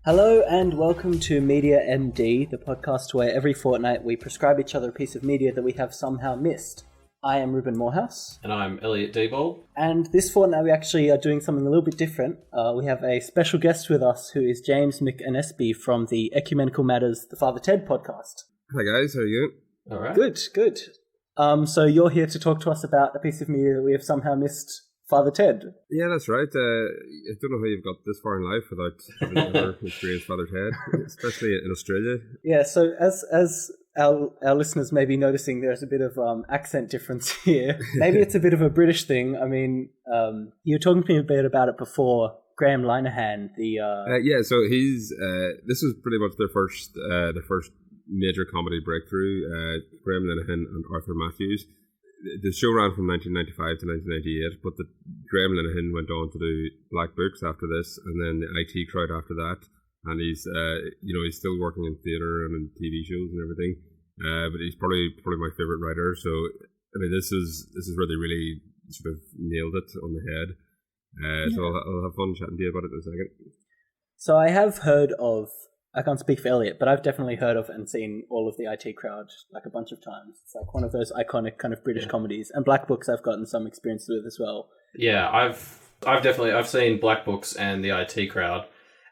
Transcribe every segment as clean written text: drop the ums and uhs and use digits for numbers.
Hello and welcome to Media MD, the podcast where every fortnight we prescribe each other a piece of media that we have somehow missed. I am Reuben Morehouse. And I'm Elliot Debold. And this fortnight we actually are doing something a little bit different. We have a special guest with us who is James McAnespy from the Ecumenical Matters, the Father Ted podcast. Hi guys, how are you? All right. Good. So you're here to talk to us about a piece of media that we have somehow missed, Father Ted. Yeah, that's right. I don't know how you've got this far in life without having ever experienced Father Ted, especially in Australia. Yeah, so as our listeners may be noticing, there's a bit of accent difference here. Maybe it's a bit of a British thing. I mean, you were talking to me a bit about it before. Graham Linehan, yeah, so he's this was pretty much their first major comedy breakthrough. Graham Linehan and Arthur Matthews. The show ran from 1995 to 1998, but Graham Linehan went on to do Black Books after this, and then the IT Crowd after that. And he's he's still working in theatre and in TV shows and everything. But he's probably my favourite writer. So I mean, this is where they really sort of nailed it on the head. So I'll have fun chatting to you about it in a second. So I have heard of. I can't speak for Elliot, but I've definitely heard of and seen all of the IT Crowd like a bunch of times. It's like one of those iconic kind of British comedies. And Black Books I've gotten some experience with as well. Yeah, I've seen Black Books and the IT Crowd.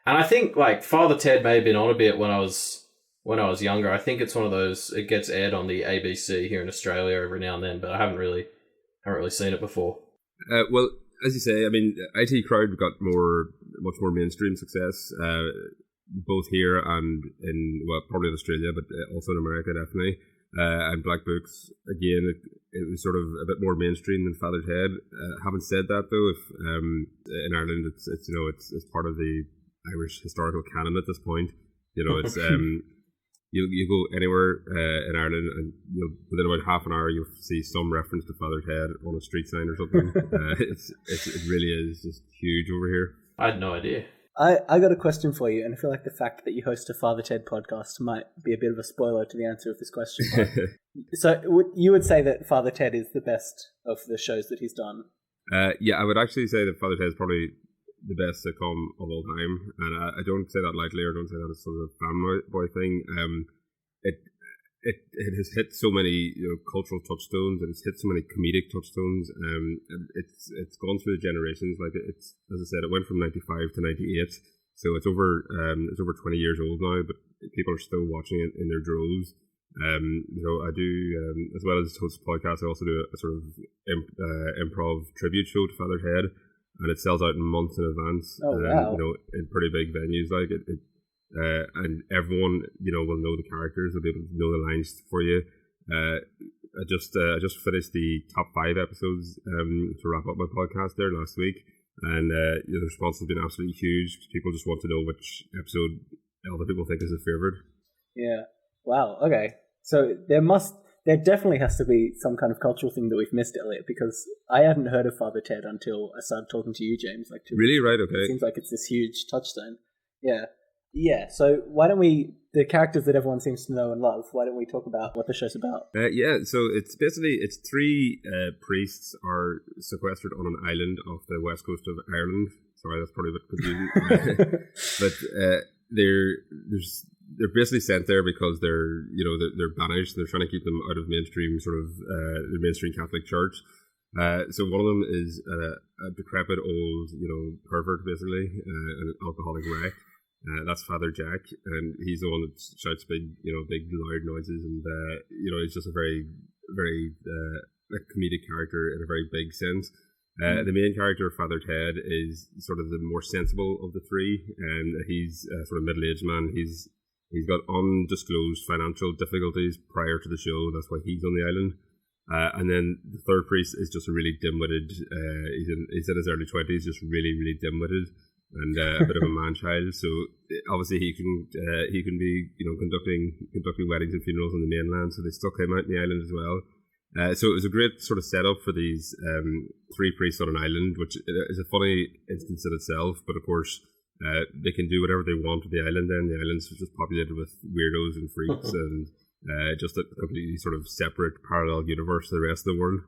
And I think like Father Ted may have been on a bit when I was younger. I think it's one of those, it gets aired on the ABC here in Australia every now and then, but I haven't really seen it before. Well, as you say, I mean, IT Crowd got much more mainstream success, both here and probably in Australia, but also in America, definitely. And Black Books, again, it was sort of a bit more mainstream than Father Ted. Having said that, though, if in Ireland, it's part of the Irish historical canon at this point. You know, it's you go anywhere in Ireland, and within about half an hour you'll see some reference to Father Ted on a street sign or something. It really is just huge over here. I had no idea. I got a question for you, and I feel like the fact that you host a Father Ted podcast might be a bit of a spoiler to the answer of this question. So you would say that Father Ted is the best of the shows that he's done? Yeah, I would actually say that Father Ted is probably the best sitcom of all time, and I don't say that lightly, or don't say that as sort of a fanboy thing. It has hit so many cultural touchstones, and it's hit so many comedic touchstones. It's gone through the generations. Like it's, as I said, it went from 95 to 98, so it's over 20 years old now. But people are still watching it in their droves. I do as well as host a podcast. I also do a sort of improv tribute show to Father Ted, and it sells out in months in advance. Oh wow! In pretty big venues like it. And everyone, will know the characters. They'll be able to know the lines for you. I just finished the top 5 episodes to wrap up my podcast there last week, and the response has been absolutely huge. People just want to know which episode other people think is their favorite. Yeah. Wow. Okay. So there definitely has to be some kind of cultural thing that we've missed, Elliot, because I hadn't heard of Father Ted until I started talking to you, James. Really? Right. Okay. It seems like it's this huge touchstone. Yeah. Yeah, so why don't the characters that everyone seems to know and love, why don't we talk about what the show's about? Yeah, so it's 3 priests are sequestered on an island off the west coast of Ireland. Sorry, that's probably a bit confusing. But they're basically sent there because they're banished. They're trying to keep them out of mainstream the mainstream Catholic Church. So one of them is a decrepit old pervert, basically, an alcoholic wreck. That's Father Jack, and he's the one that shouts big loud noises, and he's just a very, very comedic character in a very big sense. The main character, Father Ted, is sort of the more sensible of the 3, and he's a sort of middle-aged man. He's got undisclosed financial difficulties prior to the show. That's why he's on the island. And then the third priest is just a really dim-witted. He's in his early 20s, just really, really dim-witted. And a bit of a man-child, so obviously he can be conducting weddings and funerals on the mainland. So they stuck him out on the island as well. So it was a great sort of setup for these 3 priests on an island, which is a funny instance in itself. But of course, they can do whatever they want with the island. Then the island's just populated with weirdos and freaks, and just a completely sort of separate parallel universe to the rest of the world.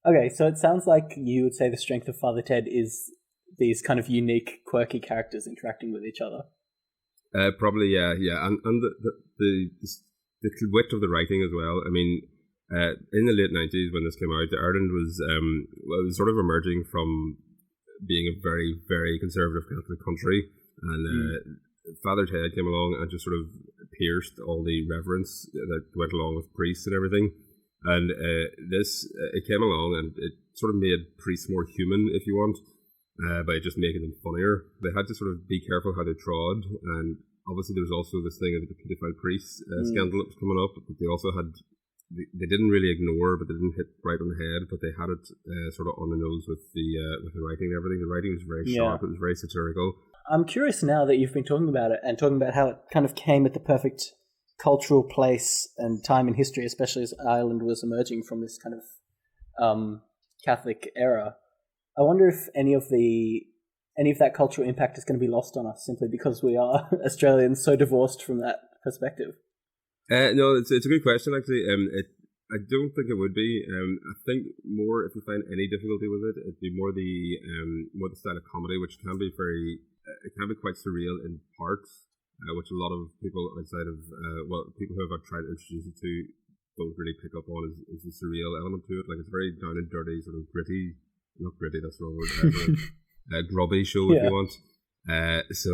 Okay, so it sounds like you would say the strength of Father Ted is these kind of unique, quirky characters interacting with each other. Probably, yeah, and the wit of the writing as well. I mean, in the late 90s when this came out, Ireland was sort of emerging from being a very, very conservative Catholic country, and Father Ted came along and just sort of pierced all the reverence that went along with priests and everything. And it came along and it sort of made priests more human, if you want, by just making them funnier. They had to sort of be careful how they trod, and obviously there was also this thing of the pedophile priest scandal that was coming up, but they also had, they didn't really ignore, but they didn't hit right on the head, but they had it sort of on the nose with the writing and everything. The writing was very sharp, it was very satirical. I'm curious now that you've been talking about it and talking about how it kind of came at the perfect cultural place and time in history, especially as Ireland was emerging from this kind of Catholic era. I wonder if any of that cultural impact is going to be lost on us simply because we are Australians so divorced from that perspective. No, it's a good question actually. I don't think it would be. I think more if you find any difficulty with it, it'd be more the style of comedy, which can be it can be quite surreal in parts, which a lot of people outside of people who have tried to introduce it to don't really pick up on is the surreal element to it. Like it's very down and dirty, sort of gritty. Not gritty, that's the wrong word. Grubby show if you want. So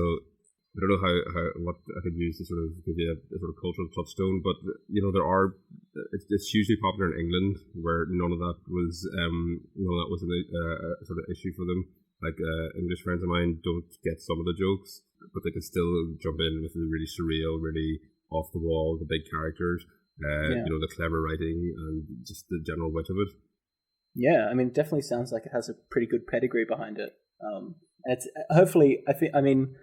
I don't know how what I could use to sort of give you a sort of cultural touchstone, but you know it's hugely popular in England where none of that was a sort of issue for them. Like English friends of mine don't get some of the jokes, but they can still jump in with the really surreal, really off the wall, the big characters, the clever writing and just the general wit of it. Yeah, I mean, it definitely sounds like it has a pretty good pedigree behind it. And it's hopefully, I mean,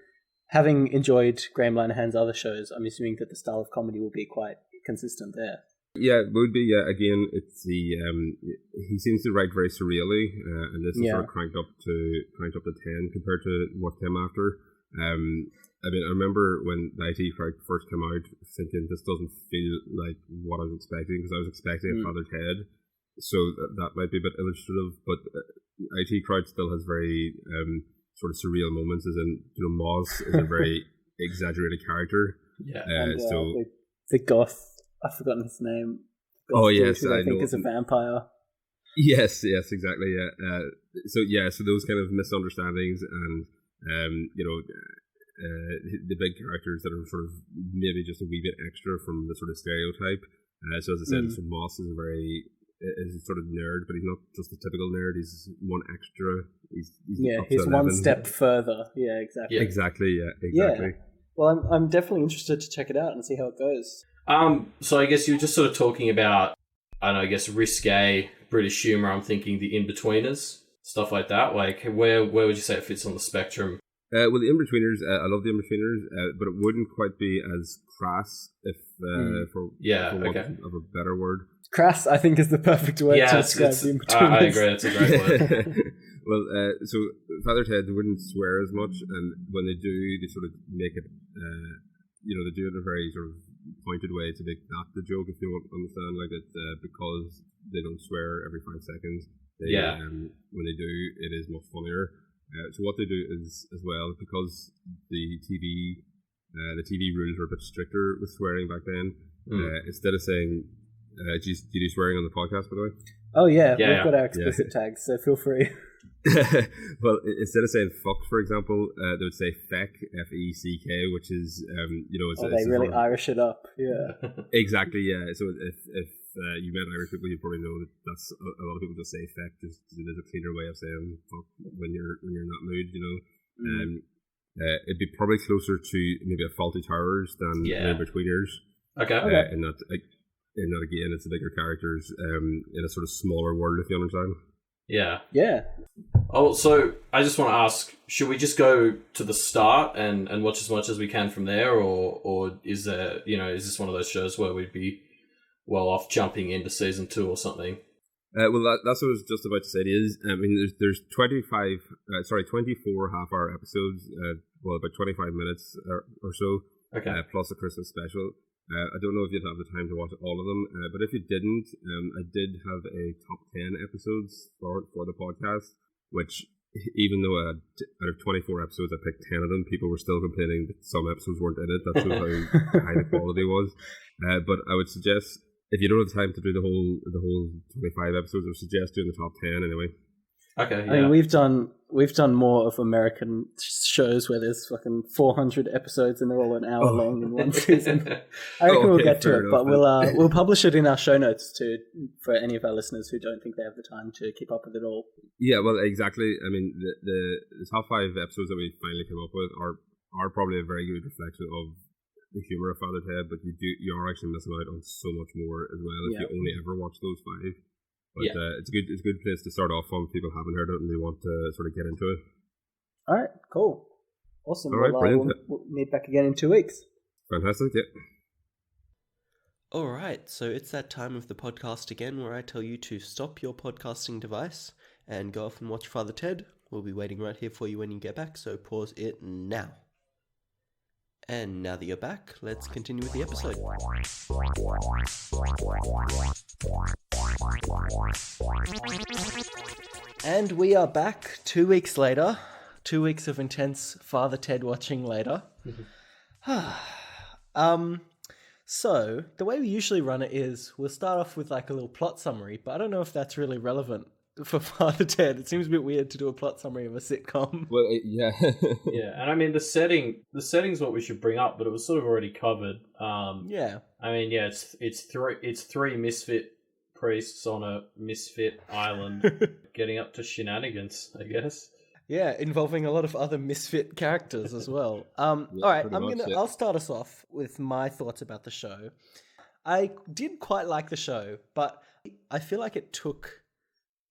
having enjoyed Graham Linehan's other shows, I'm assuming that the style of comedy will be quite consistent there. Yeah, it would be. Yeah, again, it's the he seems to write very surreally, and this is sort of cranked up to 10 compared to what came after. I mean, I remember when the IT Crowd first came out, thinking this doesn't feel like what I was expecting because I was expecting a Father Ted, so that might be a bit illustrative. But IT Crowd still has very sort of surreal moments, as in Moz is a very exaggerated character. Yeah, and the goth. I've forgotten his name. Oh yes, I think is a vampire. Yes, exactly. Yeah. So those kind of misunderstandings and the big characters that are sort of maybe just a wee bit extra from the sort of stereotype. So as I said, Moss is is a sort of nerd, but he's not just a typical nerd. He's one extra. He's one step further. Yeah, exactly. Exactly. Yeah. Well, I'm definitely interested to check it out and see how it goes. So I guess you were just sort of talking about, I guess risque British humour. I'm thinking the In-Betweeners, stuff like that. Like, where would you say it fits on the spectrum? Well, the In-Betweeners, I love the In-Betweeners, but it wouldn't quite be as crass, for want of a better word. Crass, I think, is the perfect word to describe the In-Betweeners. I agree, it's a great word. Well, so Father Ted wouldn't swear as much, and when they do, they sort of make it, they do it in a very sort of pointed way to make that the joke, if you want to understand, like it, because they don't swear every 5 seconds. When they do, it is much funnier. So what they do is, as well, because the TV rules are a bit stricter with swearing back then. Instead of saying, do you do swearing on the podcast, by the way? Oh yeah, we've got our explicit tags, so feel free. Well, instead of saying fuck, for example, they would say feck, F-E-C-K, which is, they really Irish it up, yeah. Exactly, yeah. So if you met Irish people, you probably know that that's a lot of people just say feck, just there's a cleaner way of saying fuck when you're in that mood, it'd be probably closer to maybe a Faulty Towers than In-Betweeners. Okay. In that again, it's the bigger characters in a sort of smaller world, if you understand. Yeah. Oh, so I just want to ask, should we just go to the start and watch as much as we can from there, or is there, is this one of those shows where we'd be well off jumping into season 2 or something? Well, that's what I was just about to say. It is. I mean, there's 24 half-hour episodes. About 25 minutes or so. Okay. Plus a Christmas special. I don't know if you'd have the time to watch all of them, but if you didn't, I did have a top 10 episodes for the podcast, which even though out of 24 episodes I picked 10 of them, people were still complaining that some episodes weren't in it. That shows how high the quality was. But I would suggest, if you don't have time to do the whole 25 episodes, I would suggest doing the top 10 anyway. Okay, yeah. I mean, we've done more of American shows where there's fucking 400 episodes and they're all an hour long in one season. I reckon we'll get to it, but we'll publish it in our show notes for any of our listeners who don't think they have the time to keep up with it all. Yeah, well, exactly. I mean, the top 5 episodes that we finally came up with are probably a very good reflection of the humor of Father Ted, but you are actually missing out on so much more as well if you only ever watch those 5. But it's a good place to start off on if people haven't heard it and they want to sort of get into it. All right, cool. Awesome. All right, brilliant. We'll meet back again in 2 weeks. Fantastic, yeah. All right, so it's that time of the podcast again where I tell you to stop your podcasting device and go off and watch Father Ted. We'll be waiting right here for you when you get back, so pause it now. And now that you're back, let's continue with the episode. And we are back 2 weeks later. 2 weeks of intense Father Ted watching later. So, the way we usually run it is we'll start off with like a little plot summary, but I don't know if that's really relevant for Father Ted. It seems a bit weird to do a plot summary of a sitcom. Well, yeah. Yeah, and I mean the setting's what we should bring up, but it was sort of already covered. Yeah. I mean, yeah, it's three misfit priests on a misfit island getting up to shenanigans, I guess. Yeah, involving a lot of other misfit characters as well. All right, I'll start us off with my thoughts about the show. I did quite like the show, but I feel like it took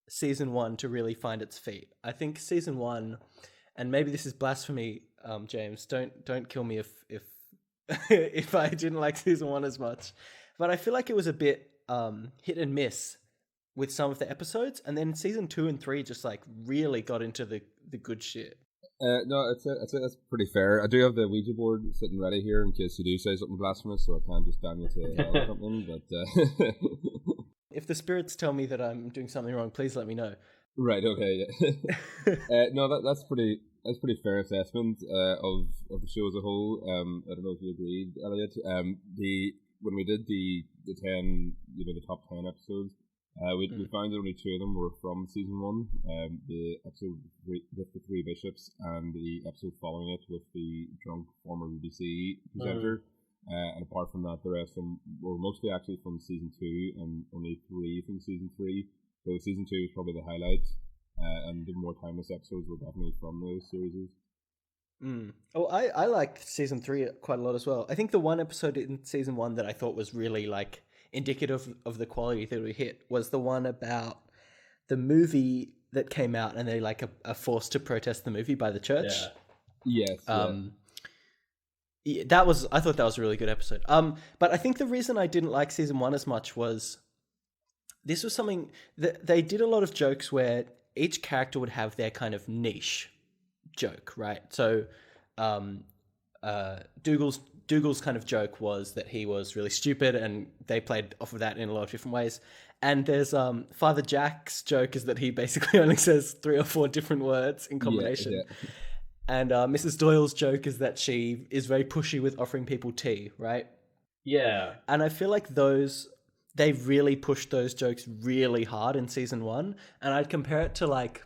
season 1 to really find its feet. I think season 1, and maybe this is blasphemy, James. Don't kill me if if I didn't like season 1 as much, but I feel like it was a bit hit and miss with some of the episodes, and then season 2 and 3 just like really got into the good shit. No, that's pretty fair. I do have the Ouija board sitting ready here in case you do say something blasphemous, so I can't just damn you to hell or something. But if the spirits tell me that I'm doing something wrong, please let me know. Right. Okay. Yeah. No, that's pretty fair assessment of the show as a whole. I don't know if you agreed, Elliot. When we did the 10, the top 10 episodes. We found that only 2 of them were from season 1. The episode with the 3 bishops and the episode following it with the drunk former BBC presenter. And apart from that, the rest of them were mostly actually from season 2 and only 3 from season 3. So season 2 was probably the highlight. And the more timeless episodes were definitely from those series. Oh, I liked season 3 quite a lot as well. I think the one episode in season 1 that I thought was really like indicative of the quality that we hit was the one about the movie that came out and they like are forced to protest the movie by the church. Yeah. Yes. Yeah, I thought that was a really good episode. But I think the reason I didn't like season 1 as much was this was something that they did a lot of jokes where each character would have their kind of niche joke, right? So Dougal's kind of joke was that he was really stupid, and they played off of that in a lot of different ways. And there's Father Jack's joke is that he basically only says 3 or 4 different words in combination. Yeah. And Mrs. Doyle's joke is that she is very pushy with offering people tea, right? Yeah. And I feel like they really pushed those jokes really hard in season 1. And I'd compare it to like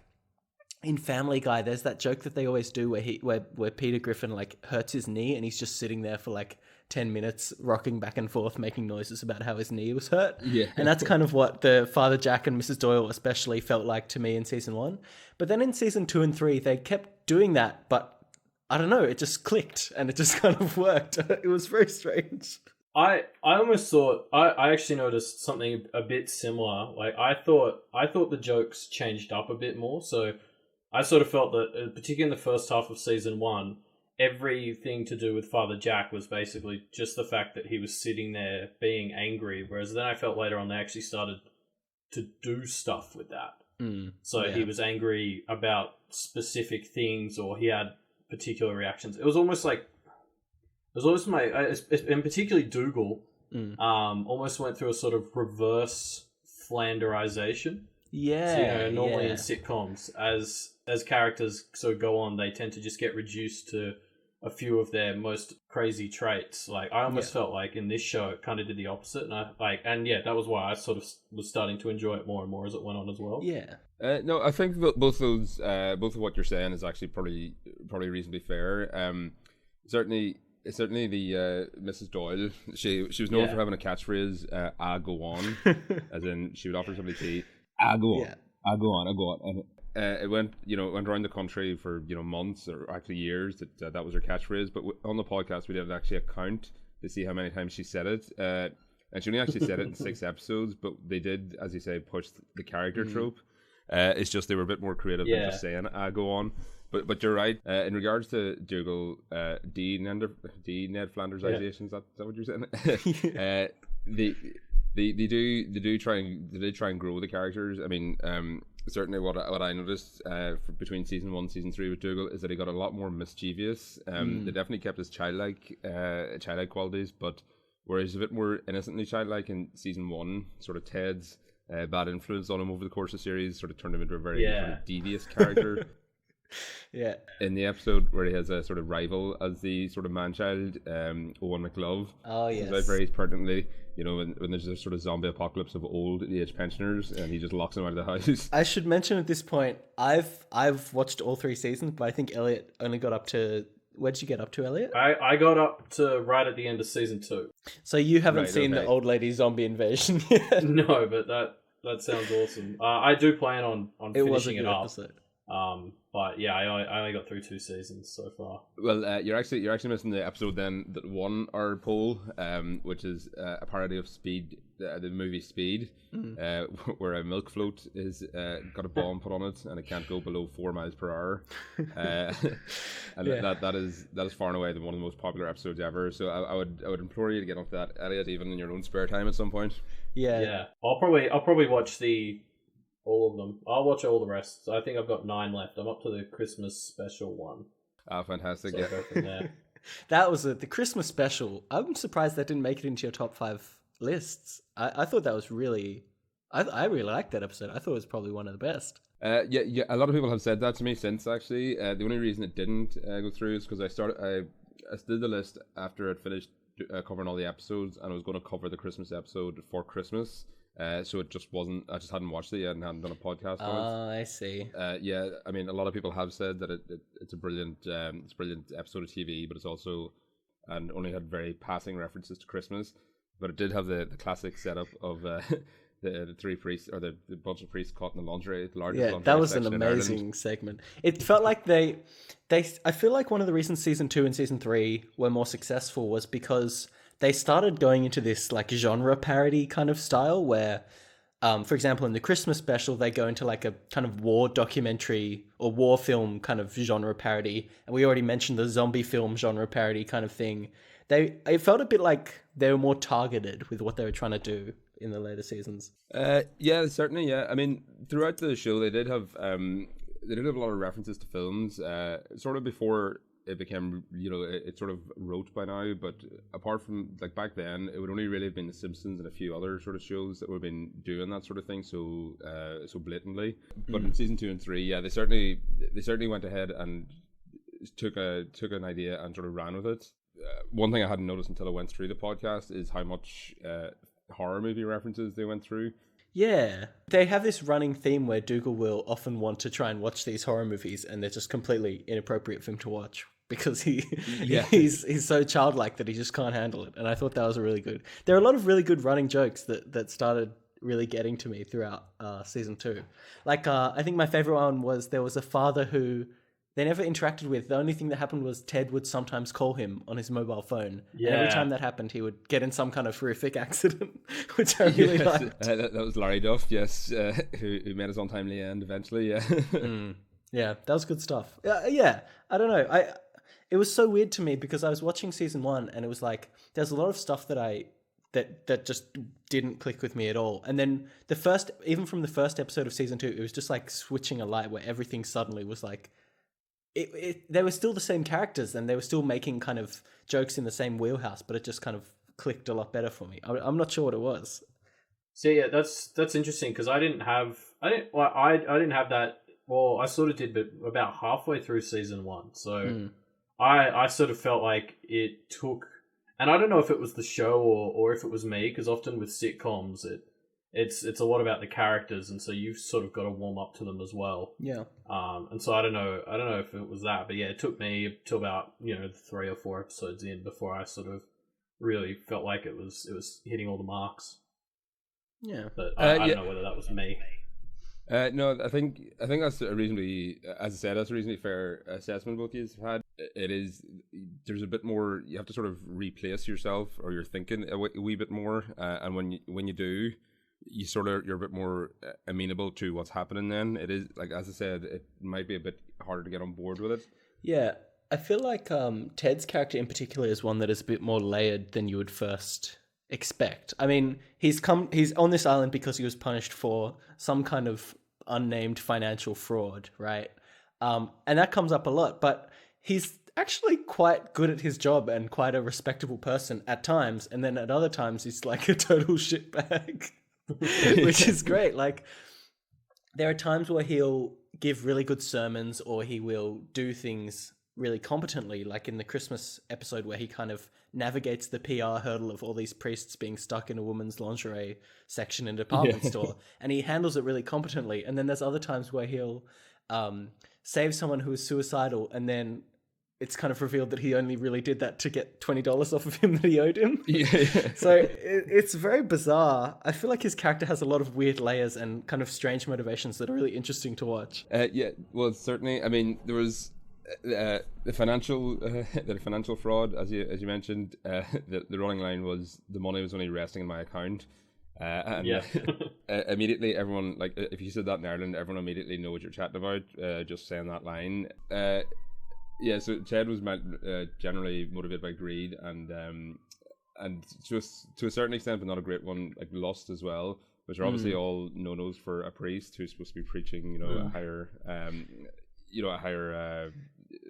in Family Guy, there's that joke that they always do where Peter Griffin like hurts his knee and he's just sitting there for like 10 minutes rocking back and forth making noises about how his knee was hurt. Yeah. And that's kind of what the Father Jack and Mrs. Doyle especially felt like to me in season 1. But then in season 2 and 3, they kept doing that, but I don't know, it just clicked and it just kind of worked. It was very strange. I almost thought I actually noticed something a bit similar. Like I thought the jokes changed up a bit more. So I sort of felt that, particularly in the first half of season 1, everything to do with Father Jack was basically just the fact that he was sitting there being angry. Whereas then I felt later on they actually started to do stuff with that. He was angry about specific things, or he had particular reactions. It was almost like and particularly Dougal, almost went through a sort of reverse Flanderization. Yeah. So, normally in sitcoms, as characters sort of go on, they tend to just get reduced to a few of their most crazy traits. Like I almost felt like in this show it kind of did the opposite, and that was why I sort of was starting to enjoy it more and more as it went on as well. No, I think both of what you're saying is actually probably reasonably fair. Certainly the Mrs. Doyle, she was known for having a catchphrase, "I go on," as in she would offer somebody tea, "I go on, I go on," and it went around the country for months or actually years that was her catchphrase. But on the podcast, we did actually a count to see how many times she said it, and she only actually said it in 6 episodes. But they did, as you say, push the character trope. It's just they were a bit more creative than just saying "I go on." But you're right. In regards to Dougal, D. Ned Flandersization, is that what you're saying? They do try and grow the characters. I mean, certainly what I noticed between season 1 and season 3 with Dougal is that he got a lot more mischievous. They definitely kept his childlike qualities, but whereas a bit more innocently childlike in season 1, sort of Ted's bad influence on him over the course of the series sort of turned him into a very sort of devious character. In the episode where he has a sort of rival as the sort of man-child, Owen McLove. Oh yes. Like very pertinently, when there's a sort of zombie apocalypse of old age pensioners, and he just locks them out of the house. I should mention at this point, I've watched all 3 seasons, but I think Elliot only got up to. Where did you get up to, Elliot? I got up to right at the end of season 2. So you haven't seen the old lady zombie invasion yet? No, but that sounds awesome. I do plan on finishing it up. Episode. But yeah, I only got through 2 seasons so far. Well, you're actually missing the episode then that won our poll, which is a parody of Speed, the movie Speed, where a milk float is got a bomb put on it and it can't go below 4 miles per hour, and that is far and away one of the most popular episodes ever. So I would implore you to get onto that, Elliot, even in your own spare time at some point. Yeah. I'll probably watch all of them. I'll watch all the rest. So I think I've got 9 left. I'm up to the Christmas special one. Ah, fantastic! So I'll go from there. That was the Christmas special. I'm surprised that didn't make it into your top 5 lists. I thought that was really. I really liked that episode. I thought it was probably one of the best. Yeah. A lot of people have said that to me since. Actually, the only reason it didn't go through is because I did the list after I'd finished covering all the episodes, and I was going to cover the Christmas episode for Christmas. So it just wasn't. I just hadn't watched it yet and hadn't done a podcast on it. Oh, I see. Yeah, I mean, a lot of people have said that it's a brilliant episode of TV, but it's also and only had very passing references to Christmas. But it did have the classic setup of the 3 priests or the bunch of priests caught in the lingerie. That was an amazing segment. It felt like they. I feel like one of the reasons season 2 and season 3 were more successful was because they started going into this like genre parody kind of style where, for example, in the Christmas special, they go into like a kind of war documentary or war film kind of genre parody. And we already mentioned the zombie film genre parody kind of thing. It felt a bit like they were more targeted with what they were trying to do in the later seasons. Yeah, certainly. Yeah, I mean, throughout the show, they did have a lot of references to films, sort of before it became, it sort of wrote by now, but apart from, like, back then, it would only really have been The Simpsons and a few other sort of shows that would have been doing that sort of thing so blatantly. But in season 2 and 3, yeah, they certainly went ahead and took an idea and sort of ran with it. One thing I hadn't noticed until I went through the podcast is how much horror movie references they went through. Yeah, they have this running theme where Dougal will often want to try and watch these horror movies, and they're just completely inappropriate for him to watch because he's so childlike that he just can't handle it. And I thought that was really good. There are a lot of really good running jokes that started really getting to me throughout season 2. Like I think my favorite one was there was a father who they never interacted with. The only thing that happened was Ted would sometimes call him on his mobile phone. Yeah. And every time that happened, he would get in some kind of horrific accident, which I really liked. That was Larry Duff, yes, who made his untimely end eventually, yeah. Yeah, that was good stuff. Yeah, I don't know. It was so weird to me because I was watching season 1 and it was like, there's a lot of stuff that just didn't click with me at all. And then even from the first episode of season 2, it was just like switching a light where everything suddenly was like, they were still the same characters and they were still making kind of jokes in the same wheelhouse, but it just kind of clicked a lot better for me. I'm not sure what it was. So yeah, that's interesting because I didn't have that Well, I sort of did, but about halfway through season 1. So I sort of felt like it took, and I don't know if it was the show or if it was me, because often with sitcoms it's a lot about the characters, and so you've sort of got to warm up to them as well. Yeah. And so I don't know if it was that, but yeah, it took me till about 3 or 4 episodes in before I sort of really felt like it was hitting all the marks. Yeah. But I don't know whether that was me. No, I think that's a reasonably, as I said, that's a reasonably fair assessment both of you have had. It is, there's a bit more, you have to sort of replace yourself or your thinking a wee bit more, and when you do, you're a bit more amenable to what's happening. Then it is, like as I said, it might be a bit harder to get on board with it. Yeah, I feel like Ted's character in particular is one that is a bit more layered than you would first expect. I mean, he's on this island because he was punished for some kind of unnamed financial fraud, right? And that comes up a lot, but he's actually quite good at his job and quite a respectable person at times, and then at other times he's like a total shitbag, which is great. Like, there are times where he'll give really good sermons or he will do things really competently, like in the Christmas episode where he kind of navigates the PR hurdle of all these priests being stuck in a woman's lingerie section in a department store, and he handles it really competently. And then there's other times where he'll save someone who is suicidal, and then it's kind of revealed that he only really did that to get $20 off of him that he owed him. So it's very bizarre. I feel like his character has a lot of weird layers and kind of strange motivations that are really interesting to watch. Yeah, well, certainly. I mean, there was the financial fraud, as you mentioned. The running line was the money was only resting in my account. And immediately everyone, like, if you said that in Ireland, everyone immediately know what you're chatting about, just saying that line. Yeah, so Ted was generally motivated by greed and just to a certain extent, but not a great one, like lust as well, which are obviously all no-nos for a priest who's supposed to be preaching, a higher, a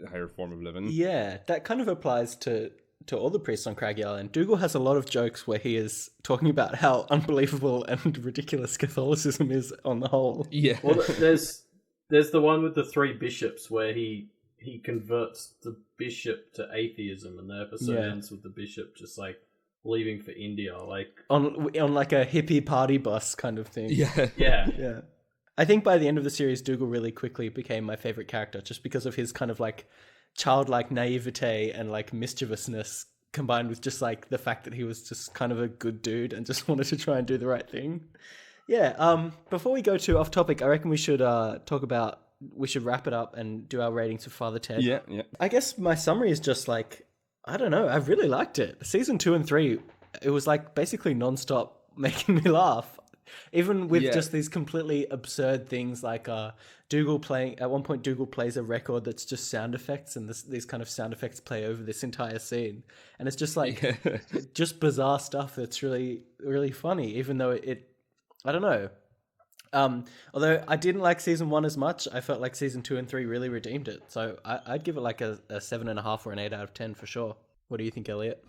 higher form of living. Yeah, that kind of applies to all the priests on Craggy Island. Dougal has a lot of jokes where he is talking about how unbelievable and ridiculous Catholicism is on the whole. Yeah. Well, there's the one with the 3 bishops where he converts the bishop to atheism, and the episode ends with the bishop just like leaving for India, like on like a hippie party bus kind of thing. Yeah. I think by the end of the series, Dougal really quickly became my favorite character, just because of his kind of like childlike naivete and like mischievousness, combined with just like the fact that he was just kind of a good dude and just wanted to try and do the right thing. Yeah. Before we go too off topic, I reckon we should we should wrap it up and do our ratings for Father Ted. Yeah. I guess my summary is just like, I don't know, I really liked it. Season 2 and 3, it was like basically nonstop making me laugh. Even with just these completely absurd things like Dougal playing, at one point Dougal plays a record that's just sound effects, and these kind of sound effects play over this entire scene. And it's just like, just bizarre stuff that's really, really funny, even though I don't know. Although I didn't like season 1 as much, I felt like season 2 and 3 really redeemed it. So I'd give it like a 7.5 or an 8 out of 10 for sure. What do you think, Elliot?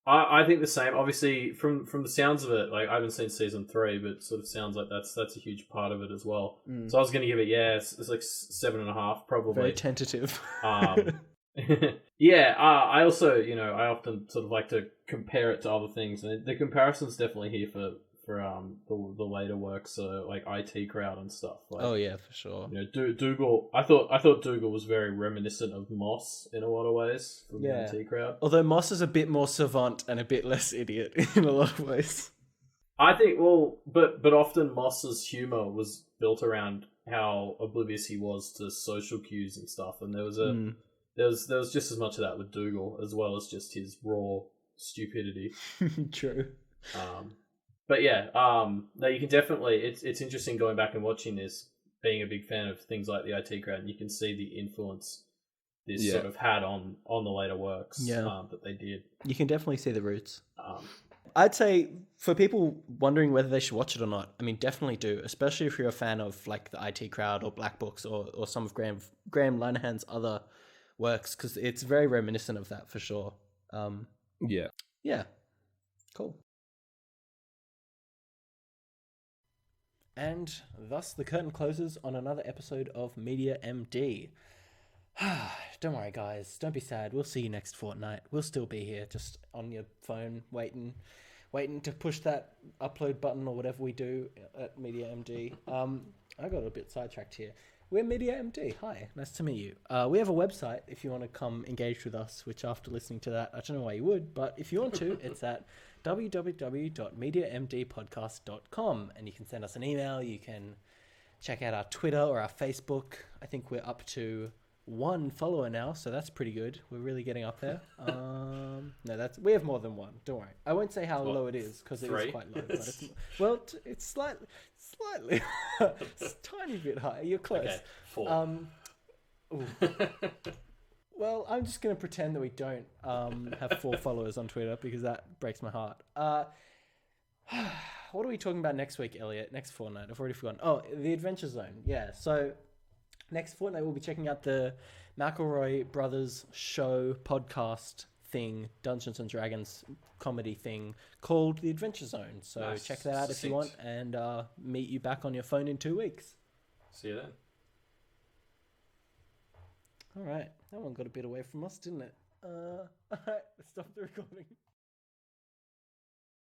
I think the same. Obviously, from the sounds of it, like I haven't seen season 3, but it sort of sounds like that's a huge part of it as well. So I was going to give it, it's like 7.5 probably. Very tentative. I also, I often sort of like to compare it to other things, and the comparison's definitely here for the later works, so like IT Crowd and stuff. Like, oh yeah, for sure. Dougal. I thought Dougal was very reminiscent of Moss in a lot of ways from the IT Crowd. Although Moss is a bit more savant and a bit less idiot in a lot of ways. I think, but often Moss's humor was built around how oblivious he was to social cues and stuff, and there was there was just as much of that with Dougal, as well as just his raw stupidity. True. But no, you can definitely. It's interesting going back and watching this, being a big fan of things like the IT Crowd, and you can see the influence this sort of had on the later works that they did. You can definitely see the roots. I'd say for people wondering whether they should watch it or not, I mean, definitely do, especially if you're a fan of like the IT Crowd or Black Books or some of Graham Linehan's other works, because it's very reminiscent of that for sure. Yeah. Cool. And thus the curtain closes on another episode of Media MD. Don't worry, guys. Don't be sad. We'll see you next fortnight. We'll still be here, just on your phone, waiting to push that upload button or whatever we do at Media MD. I got a bit sidetracked here. We're Media MD. Hi, nice to meet you. We have a website if you want to come engage with us, which after listening to that, I don't know why you would, but if you want to, it's at www.mediamdpodcast.com, and you can send us an email. You can check out our Twitter or our Facebook. I think we're up to 1 follower now, so that's pretty good. We're really getting up there. No, we have more than 1. Don't worry. I won't say how low it is because it is quite low. But it's slightly, it's a tiny bit higher. You're close. Okay, 4. Well, I'm just going to pretend that we don't have 4 followers on Twitter because that breaks my heart. What are we talking about next week, Elliot? Next fortnight? I've already forgotten. Oh, the Adventure Zone. Yeah, so next fortnight we'll be checking out the McElroy Brothers show podcast thing, Dungeons and Dragons comedy thing called The Adventure Zone. So nice. Check that out if you want, and meet you back on your phone in 2 weeks. See you then. All right, that one got a bit away from us, didn't it? All right, let's stop the recording.